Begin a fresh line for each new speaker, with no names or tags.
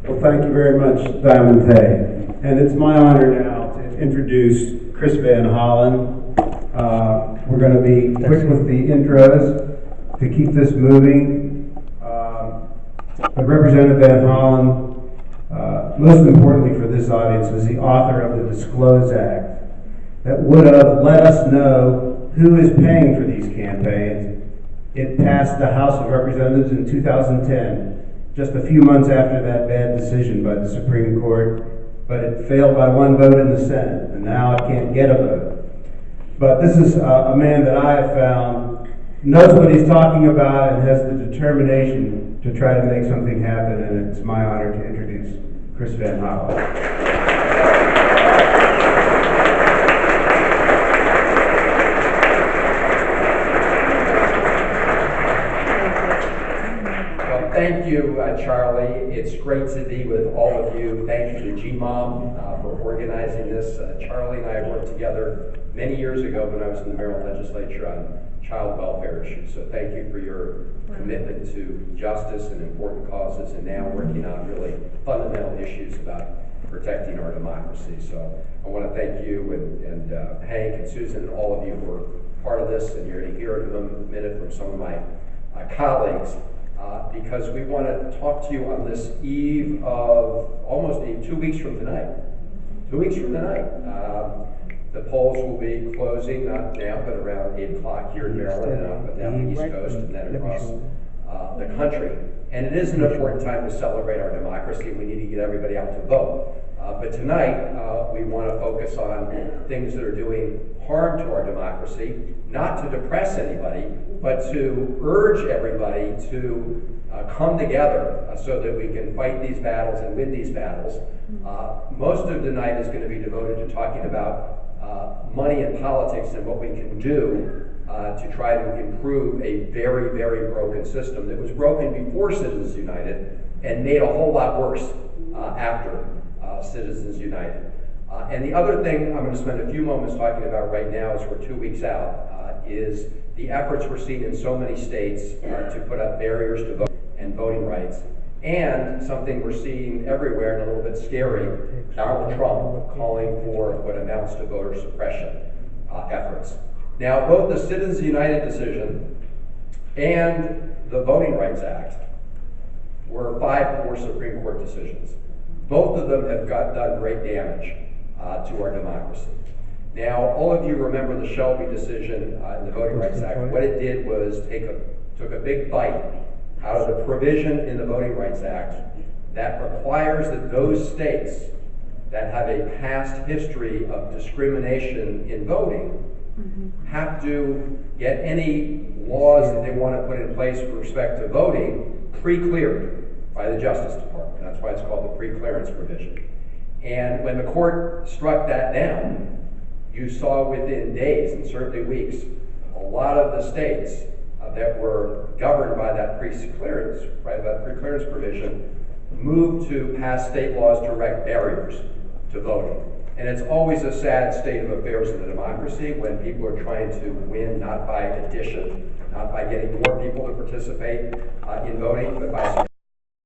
Well, thank you very much, Diamond Tay. And it's my honor now to introduce Chris Van Hollen. We're going to be quick with the intros to keep this moving. But Representative Van Hollen, most importantly for this audience, is the author of the Disclose Act that would have let us know who is paying for these campaigns. It passed the House of Representatives in 2010. Just a few months after that bad decision by the Supreme Court, but it failed by one vote in the Senate, and now it can't get a vote. But this is a man that I have found knows what he's talking about and has the determination to try to make something happen, and it's my honor to introduce Chris Van Hollen.
Thank you, Charlie. It's great to be with all of you. Thank you to GMOM for organizing this. Charlie and I worked together many years ago when I was in the Maryland legislature on child welfare issues. So thank you for your commitment to justice and important causes, and now working on really fundamental issues about protecting our democracy. So I want to thank you and Hank and Susan and all of you who are part of this, and you're going to hear in a minute from some of my colleagues. Because we want to talk to you on this eve of almost 2 weeks from tonight. 2 weeks from tonight. The polls will be closing, not now, but around 8 o'clock here in Maryland, but down the East Coast and then across the country. And it is an important time to celebrate our democracy. We need to get everybody out to vote. But tonight, we want to focus on things that are doing harm to our democracy, not to depress anybody, but to urge everybody to come together so that we can fight these battles and win these battles. Most of tonight is going to be devoted to talking about money and politics and what we can do to try to improve a very, very broken system that was broken before Citizens United and made a whole lot worse after Citizens United. And the other thing I'm going to spend a few moments talking about right now, as we're 2 weeks out, is the efforts we're seeing in so many states to put up barriers to vote and voting rights, and something we're seeing everywhere and a little bit scary, Donald Trump calling for what amounts to voter suppression efforts. Now, both the Citizens United decision and the Voting Rights Act were 5-4 Supreme Court decisions. Both of them have done great damage to our democracy. Now, all of you remember the Shelby decision in the Voting Rights Act. What it did was took a big bite out of the provision in the Voting Rights Act that requires that those states that have a past history of discrimination in voting have to get any laws that they want to put in place with respect to voting pre-cleared by the Justice Department. That's why it's called the pre-clearance provision. And when the court struck that down, you saw within days and certainly weeks, a lot of the states that were governed by that pre-clearance provision moved to pass state laws to erect barriers to voting. And it's always a sad state of affairs in a democracy when people are trying to win not by addition, not by getting more people to participate in voting, but by